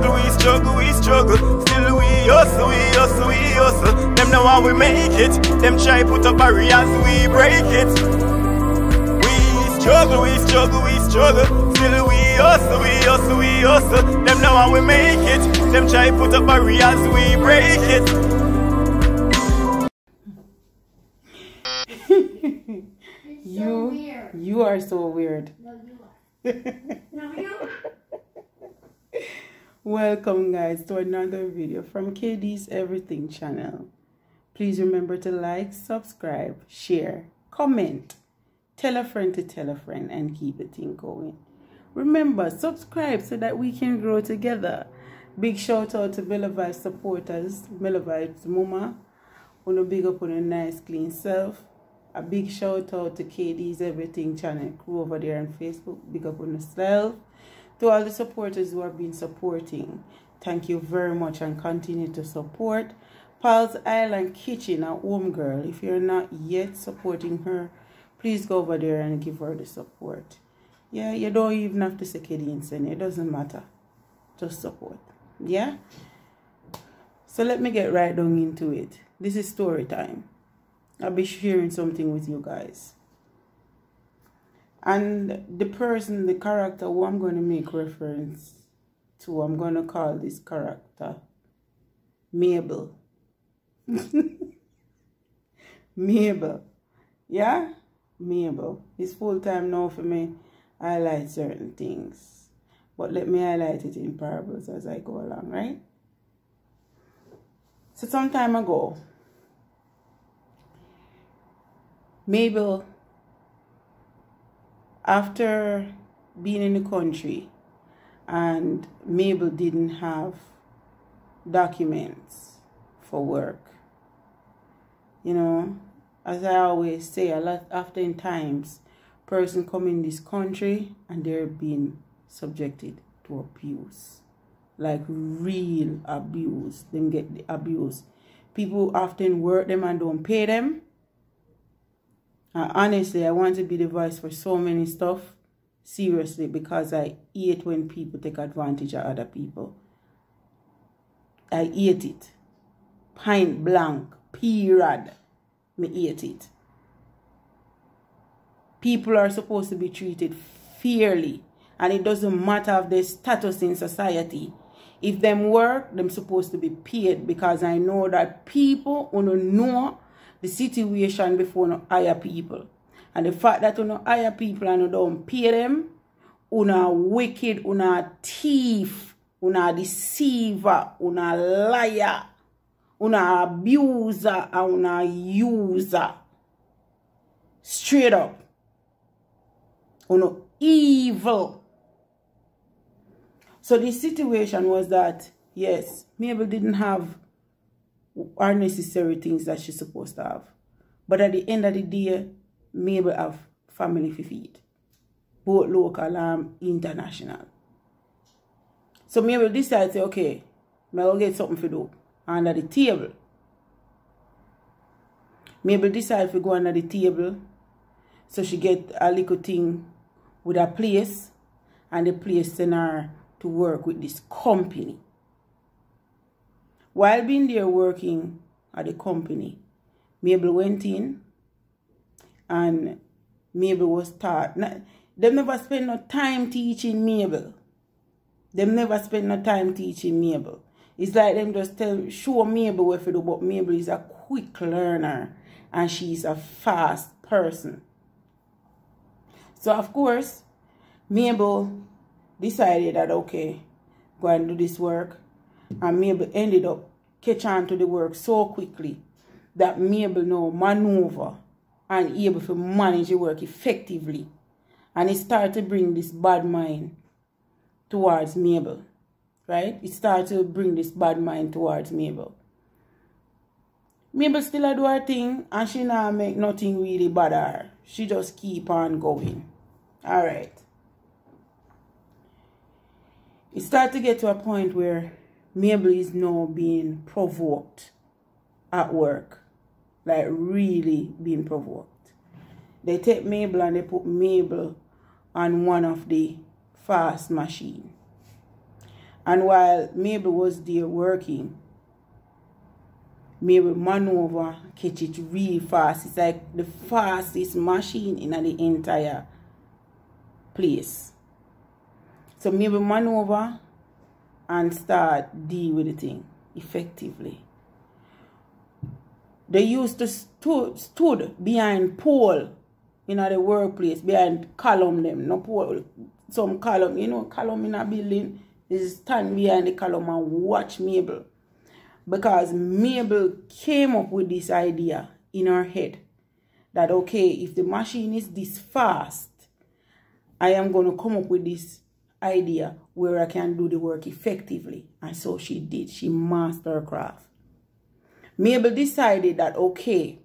we struggle. Still we hustle, we hustle, we hustle. Them know how we make it. Them try put up barriers, we break it. We struggle, we struggle, we struggle. Still we hustle, we hustle, we hustle. Them know how we make it. Them try put up barriers, we break it. You are so weird. No, you are. No, you. Welcome guys to another video from KD's Everything channel. Please remember to like, subscribe, share, comment, tell a friend to tell a friend, and keep the thing going. Remember, subscribe so that we can grow together. Big shout out to Mela Vibes supporters, Mela Vibes Mama. Wanna big up on a nice clean self. A big shout out to KD's Everything channel crew over there on Facebook. Big up on yourself. To all the supporters who have been supporting, thank you very much and continue to support. Paul's Island Kitchen, a home girl. If you're not yet supporting her, please go over there and give her the support. Yeah, you don't even have to say KD and send it. It doesn't matter. Just support. Yeah? So let me get right down into it. This is story time. I'll be sharing something with you guys. And the person, the character who I'm going to make reference to, I'm going to call this character Mabel. Mabel. Yeah? Mabel. It's full time now for me. I highlight certain things. But let me highlight it in parables as I go along, right? So some time ago, Mabel, after being in the country, and Mabel didn't have documents for work. You know, as I always say, a lot often times, person come in this country and they're being subjected to abuse. Like real abuse. Them get the abuse. People often work them and don't pay them. Honestly, I want to be the voice for so many stuff. Seriously, because I hate when people take advantage of other people. I hate it. Point blank. Period. Me hate it. People are supposed to be treated fairly. And it doesn't matter of their status in society. If them work, them supposed to be paid. Because I know that people who don't know the situation before no hire people. And the fact that you no hire people and you don't pay them, you na wicked, you na thief, you na deceiver, you na liar, you na abuser, and you na user. Straight up. You know, evil. So the situation was that, yes, Mabel didn't have are necessary things that she's supposed to have. But at the end of the day, Mabel have family to feed. Both local and international. So Mabel decided, say, okay, I'll get something to do under the table. Mabel decided to go under the table. So she get a little thing with a place. And the place send her to work with this company. While being there working at the company, Mabel went in and Mabel was taught. They never spend no time teaching Mabel. They never spend no time teaching Mabel. It's like them just show Mabel what to do, but Mabel is a quick learner and she's a fast person. So of course, Mabel decided that okay, go and do this work. And Mabel ended up catching on to the work so quickly that Mabel now maneuver and able to manage the work effectively. And it started to bring this bad mind towards Mabel. Right? It started to bring this bad mind towards Mabel. Mabel still do her thing and she not make nothing really bother her. She just keep on going. Alright. It started to get to a point where Mabel is now being provoked at work. Like really being provoked. They take Mabel and they put Mabel on one of the fast machine. And while Mabel was there working, Mabel maneuver, catch it really fast. It's like the fastest machine in the entire place. So Mabel maneuver and start deal with the thing effectively. They used to stood behind pole in the workplace, behind column them, no pole, some column, you know, column in a building, is stand behind the column and watch Mabel. Because Mabel came up with this idea in her head that, okay, if the machine is this fast, I am going to come up with this idea where I can do the work effectively. And so she did. She mastered her craft. Mabel decided that, okay,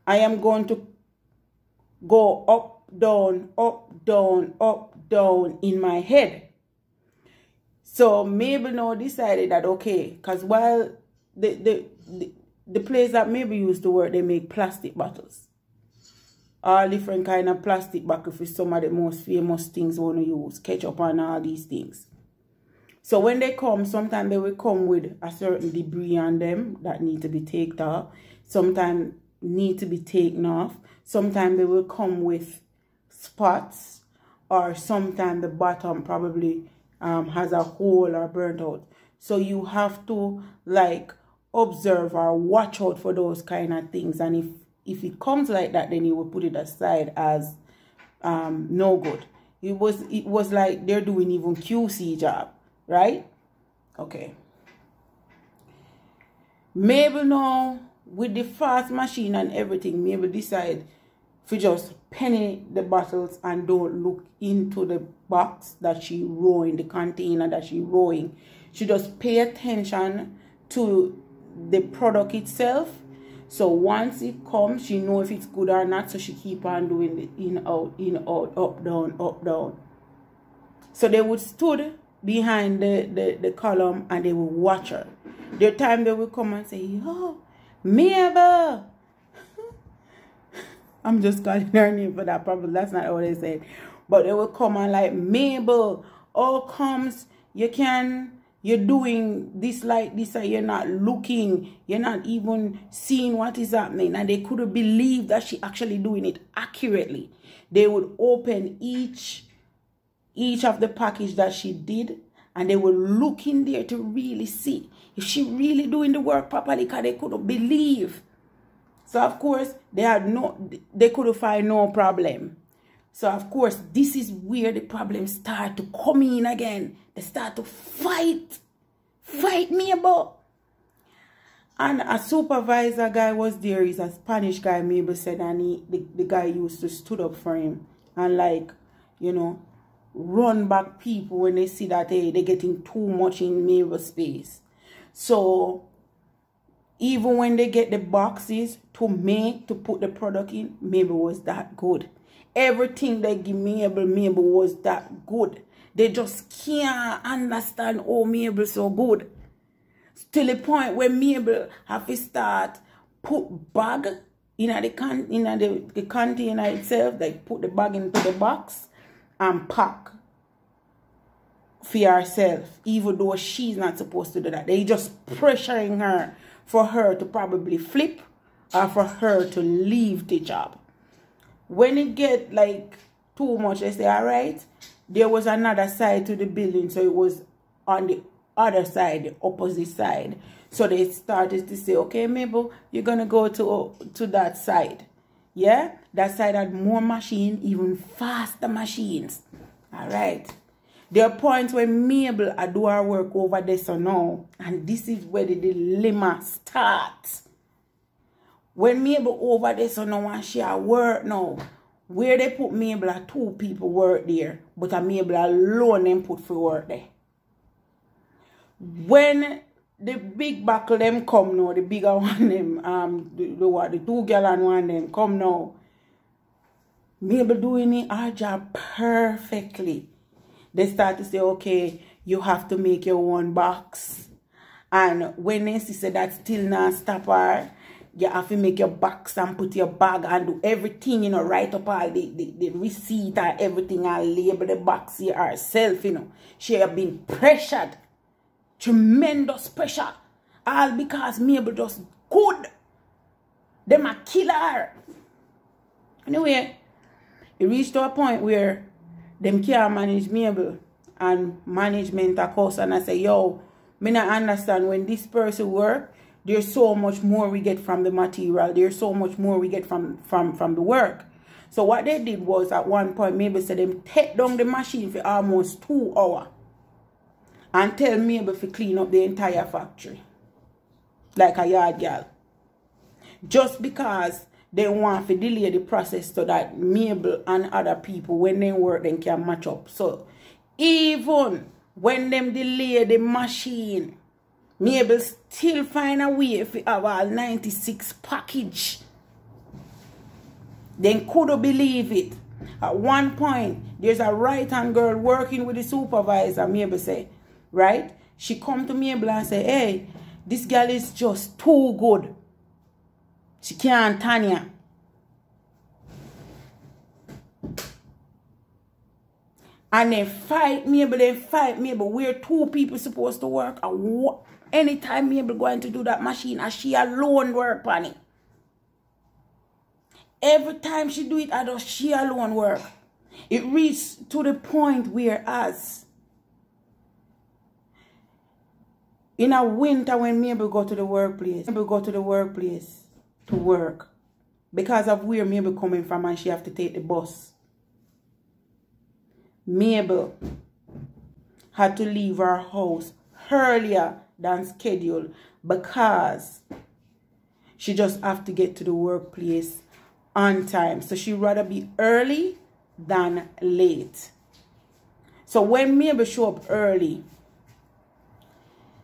I am going to go up, down, up, down, up, down in my head. So Mabel now decided that, okay, because while the place that Mabel used to work, they make plastic bottles. All different kind of plastic bottles for some of the most famous things we want to use, ketchup and all these things. So when they come, sometimes they will come with a certain debris on them that need to be taken off. Sometimes need to be taken off. Sometimes they will come with spots, or sometimes the bottom probably has a hole or burnt out. So you have to like observe or watch out for those kind of things. And if it comes like that, then you will put it aside as no good. It was like they're doing even QC job. Right? Okay. Mabel now, with the fast machine and everything, Mabel decided to just penny the bottles and don't look into the box that she rowing, the container that she rowing. She just pay attention to the product itself. So once it comes, she know if it's good or not. So she keep on doing the in, out, up, down, up, down. So they would stood behind the column and they will watch her. There time they will come and say, oh, Mabel. I'm just calling her name for that, probably that's not what they said. But they will come and like, Mabel, all comes, you're doing this like this, and you're not looking, you're not even seeing what is happening. And they couldn't believe that she actually doing it accurately. They would open each of the package that she did, and they were looking there to really see if she really doing the work properly, because they couldn't believe. So of course they couldn't find no problem. So of course this is where the problems start to come in again. They start to fight Mabel. And a supervisor guy was there. He's a Spanish guy, Mabel said, and the guy used to stood up for him and like, you know, run back people when they see that they're getting too much in Mabel's space. So even when they get the boxes to put the product in, Mabel was that good. Everything they give Mabel was that good. They just can't understand how Mabel so good. Till the point where Mabel have to start put bag in the container itself. They put the bag into the box and pack for herself, even though she's not supposed to do that. They just pressuring her for her to probably flip or for her to leave the job. When it get like too much, they say, all right, there was another side to the building, so it was on the other side, the opposite side. So they started to say, okay, Mabel, you're gonna go to that side. Yeah, that side had more machine, even faster machines. All right. There are points where Mabel do her work over there, so now, and this is where the dilemma starts. When Mabel over there, so now, and she at work now, where they put Mabel, 2 people work there, but a Mabel alone them put for work there. When the big buckle them come now, the bigger one them, the 2 gallon one them come now, Mabel doing her job perfectly. They start to say, okay, you have to make your own box. And when they see that still not stop her, You have to make your box and put your bag and do everything, you know, write up all the receipt and everything and label the box here herself, you know. She have been pressured. Tremendous pressure. All because Mabel just good. Them a kill her. Anyway, it reached to a point where them can't manage Mabel. And management of course, and I say, yo, me not understand when this person work, there's so much more we get from the material. There's so much more we get from the work. So what they did was at one point, Mabel said them take down the machine for almost 2 hours. And tell Mabel to clean up the entire factory. Like a yard girl. Just because they want to delay the process so that Mabel and other people, when they work, they can match up. So even when them delay the machine, Mabel still find a way to have all 96 package. They couldn't believe it. At one point, there's a right-hand girl working with the supervisor, Mabel say, right? She come to Mabel and say, hey, this girl is just too good. She can't Tanya. And they fight Mabel. Where 2 people supposed to work. And anytime Mabel going to do that machine, and she alone work on it. Every time she do it, I do she alone work. It reached to the point where as in a winter when Mabel go to the workplace, to work. Because of where Mabel coming from and she have to take the bus. Mabel had to leave her house earlier than scheduled because she just have to get to the workplace on time. So she rather be early than late. So when Mabel show up early,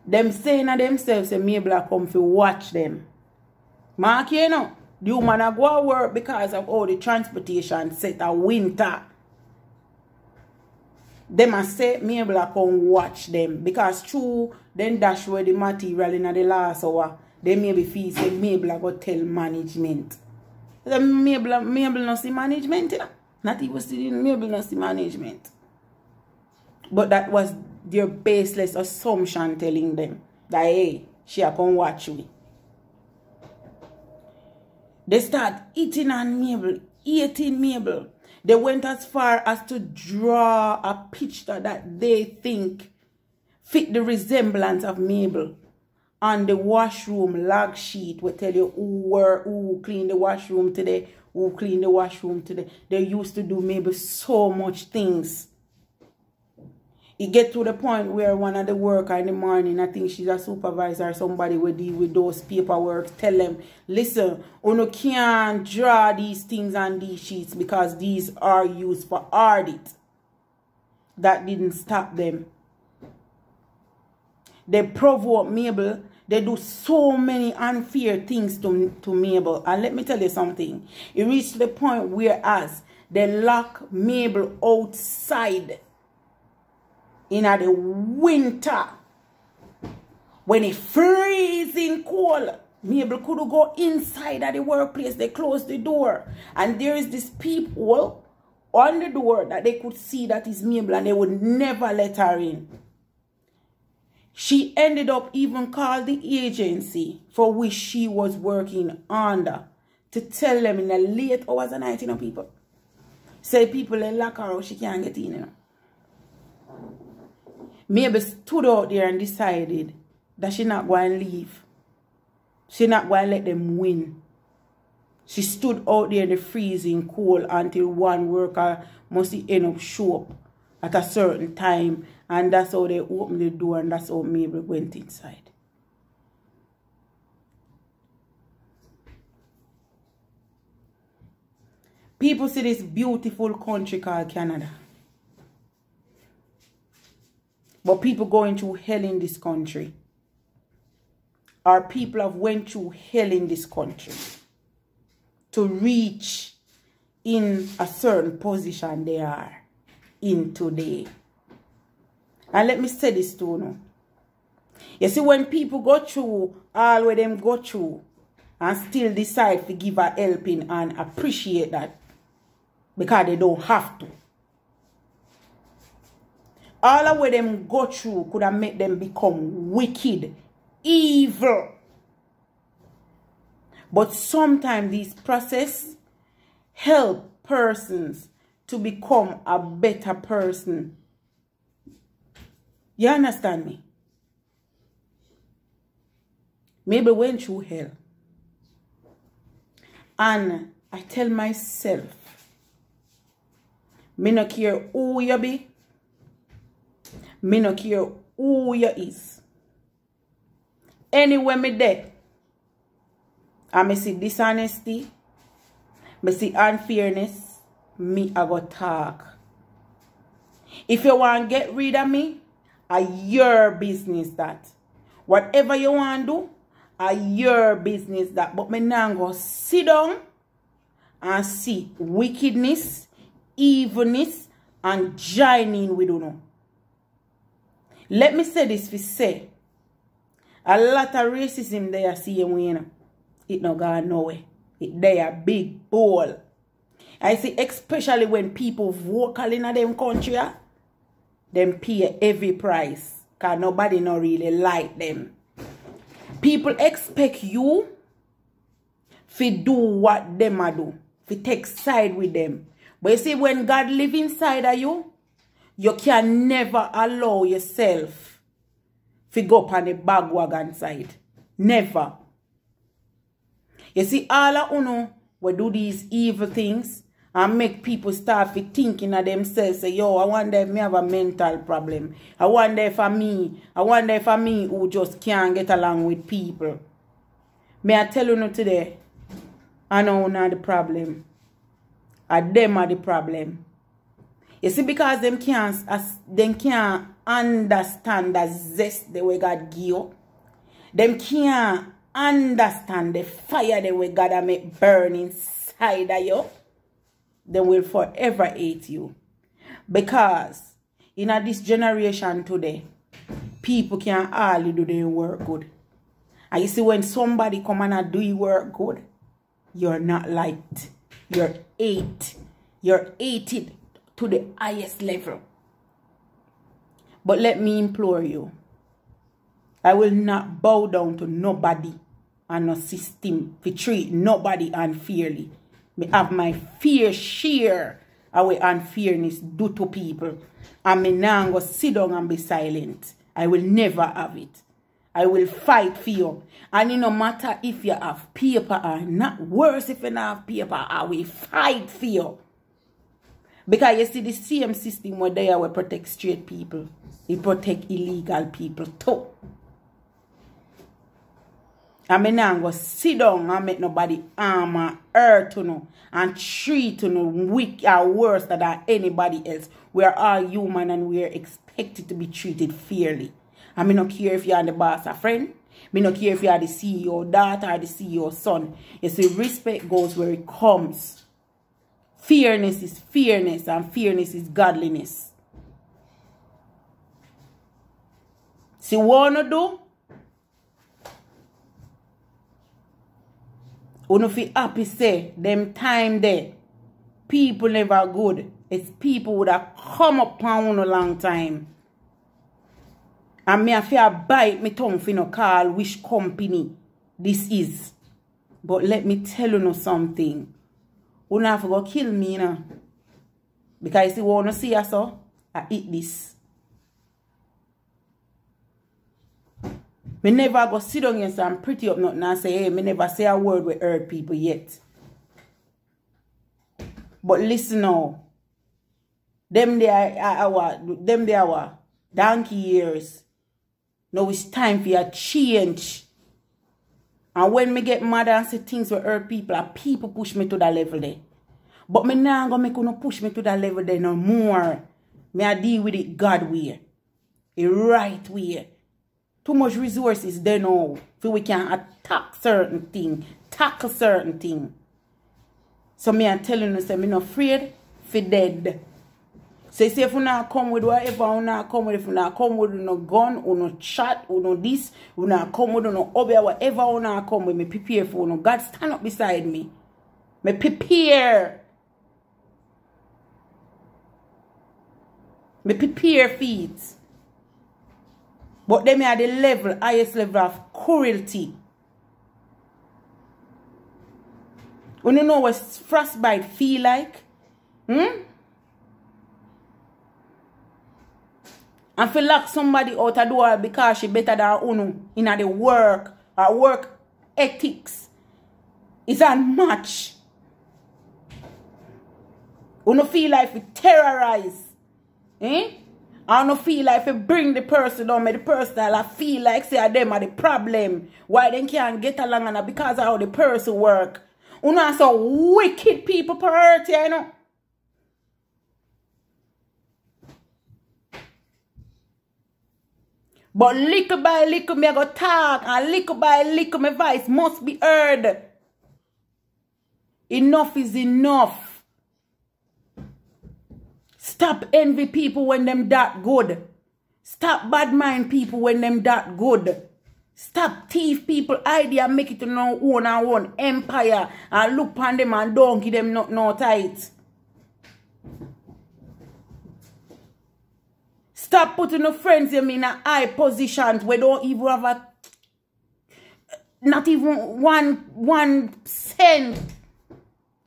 them saying to themselves, say Mabel a come to watch them. Mark, you know, the woman a go to work because of all the transportation set a winter. Them a say Mabel a come watch them because true then dash where the material in the last hour. They maybe feel say Mabel a go tell management. Mabel no see management, you know? Not even still Mabel no see management. But that was their baseless assumption telling them that hey, she a come watch me. They start eating on Mabel, eating Mabel. They went as far as to draw a picture that they think fit the resemblance of Mabel on the washroom log sheet. We tell you who cleaned the washroom today, who cleaned the washroom today. They used to do Mabel so much things. It get to the point where one of the worker in the morning, I think she's a supervisor or somebody will deal with those paperwork, tell them, listen, you can't draw these things on these sheets because these are used for audit. That didn't stop them. They provoke Mabel. They do so many unfair things to Mabel. And let me tell you something. It reached the point where as they lock Mabel outside in the winter, when it freezing cold, Mabel could go inside of the workplace. They closed the door. And there is this people on the door that they could see that is Mabel and they would never let her in. She ended up even call the agency for which she was working under to tell them in the late hours of night, you know, people. Say people they lock her out, she can't get in, you know. Mabel stood out there and decided that she not going to leave. She not going to let them win. She stood out there in the freezing cold until one worker must end up show up at a certain time. And that's how they opened the door and that's how Mabel went inside. People see this beautiful country called Canada. But people going through hell in this country. Or people have went through hell in this country to reach in a certain position they are in today. And let me say this to you. You see, when people go through all where them go through, and still decide to give a helping and appreciate that because they don't have to. All of what them go through could have made them become wicked, evil. But sometimes this process help persons to become a better person. You understand me? Maybe went through hell. And I tell myself, me no care who you be. Me no care who you is. Anywhere me there, I me see dishonesty, me see unfairness, me I go talk. If you want to get rid of me, your business that. Whatever you want to do, your business that. But me now go sit down and see wickedness, evilness, and joining with you. Let me say this for say. A lot of racism they are seeing, you know. It no gone nowhere. They are big ball. I see especially when people vocal in them country, them pay every price. Because nobody no really like them. People expect you to do what them a do. To take side with them. But you see, when God live inside of you, you can never allow yourself to go up on the bagwagon side. Never. You see, all of uno will do these evil things and make people start thinking of themselves. Say, yo, I wonder if me have a mental problem. I wonder if I me who just can't get along with people. May I tell you today, I know not the problem. Them are the problem. You see, because them can't understand the zest the way God give you. Them can't understand the fire the way God make burn inside of you. They will forever hate you. Because in this generation today, people can't hardly do their work good. And you see, when somebody come and do your work good, you're not liked. You're hated. You're hated to the highest level. But let me implore you. I will not bow down to nobody and no system to treat nobody unfairly. Me have my fair share of what unfairness do to people. And me now go sit down and be silent. I will never have it. I will fight for you. And it no matter if you have paper or not, worse if you don't have paper, I will fight for you. Because you see the same system where they will protect straight people. It protect illegal people too. And me now go sit down and make nobody harm or hurt to no and treat to no weak or worse than anybody else. We are all human and we are expected to be treated fairly. And me not care if you are the boss or friend. Me not care if you are the CEO daughter or the CEO son. You see, respect goes where it comes. Fairness is fairness and fairness is godliness. See what you do? You feel happy say them time there. People never good. It's people would have come up on a long time. And me I feel bite me tongue for no call which company this is. But let me tell you something. You don't have to go kill me now. Because you want to see us so, I eat this. Me never go sit down and say I'm pretty up nothing and say, hey, me never say a word with hurt people yet. But listen now. Them they are donkey years. Now it's time for you to change. And when me get mad and say things with hurt people, people push me to that level there. But me now gonna make you push me to that level there no more. Me I deal with it God way. The right way. Too much resources there now. So we can attack certain thing. Tackle certain thing. So me I'm telling you, say me not afraid for dead. So say if you not come with whatever, you not come with, if you not come with no gun, or no chat, or no this, you not come with no obey, whatever you not come with, me prepare for no. God stand up beside me. Me prepare. Me prepare feet. But them are the level, highest level of cruelty. You know what frostbite feel like? And feel like somebody out a door because she better than Uno in the work. Her work ethics is unmatched. Uno feel like we terrorize. I don't feel like if you bring the person down, the person I feel like say them are the problem. Why they can't get along and because of how the person work. You know so wicked people per earth, you know. But little by little me go talk and little by little my voice must be heard. Enough is enough. Stop envy people when them that good. Stop bad mind people when them that good. Stop thief people idea and make it to no own and one empire and look on them and don't give them no tight. Stop putting no friends in a high positions where don't even have a not even 1 cent.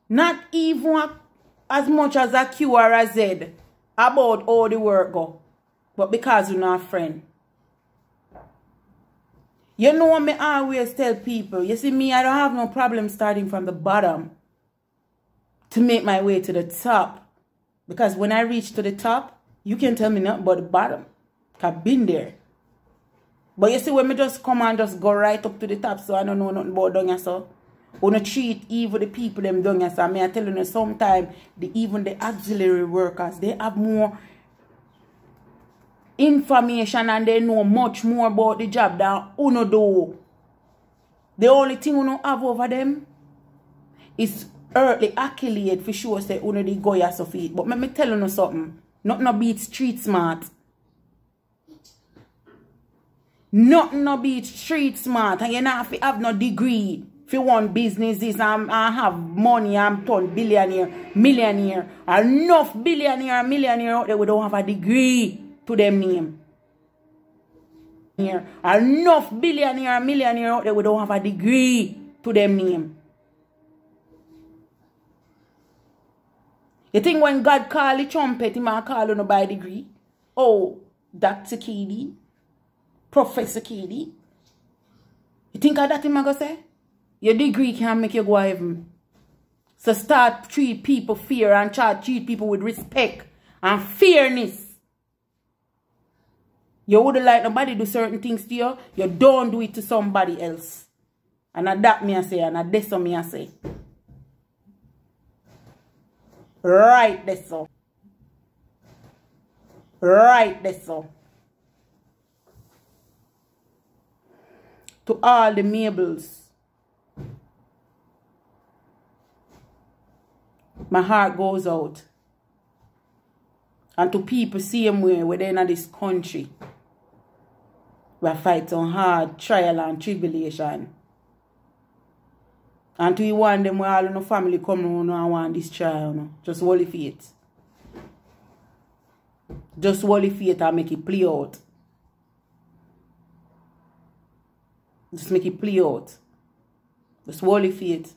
Not even as much as a Q or a Z about all the work go. But because you're not a friend. You know what me always tell people. You see me, I don't have no problem starting from the bottom to make my way to the top. Because when I reach to the top, you can't tell me nothing about the bottom. I've been there. But you see when me just come and just go right up to the top, so I don't know nothing about down here, so. Wanna treat even the people them down here, so I mean, I tell you sometimes even the auxiliary workers, they have more information and they know much more about the job than uno do. The only thing uno have over them is earthly accolade for sure say uno the go yourself feet. But let me tell you something. Nothing no beat street smart. Nothing no beat street smart. And you not have no degree. If you want businesses and have money, I'm turn billionaire, millionaire. Enough billionaire, millionaire out there we don't have a degree to them name. Here, enough billionaire, millionaire out there we don't have a degree to them name. You think when God call the trumpet, he might call you by degree? Oh, Dr. Kidi, Professor Kidi. You think of that he might go say? Your degree can't make you go heaven. So start treat people fear and try to treat people with respect and fairness. You wouldn't like nobody do certain things to you. You don't do it to somebody else. And that me I say, and that's what me I say. Right that's so. Right that's so. To all the Mabels. My heart goes out. And to people same way within this country. We are fighting hard trial and tribulation. And to you want them where all in the family come on and want this trial. No? Just holy faith. Just holy faith and make it play out. Just make it play out. Just holy faith.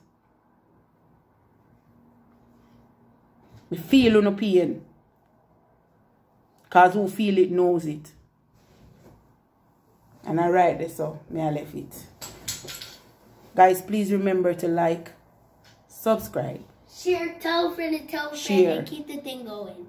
We feel no pain. Because who feel it knows it. And I write this so may I left it. Guys, please remember to like, subscribe. Share, tell a friend, and tell a friend, Share. and keep the thing going.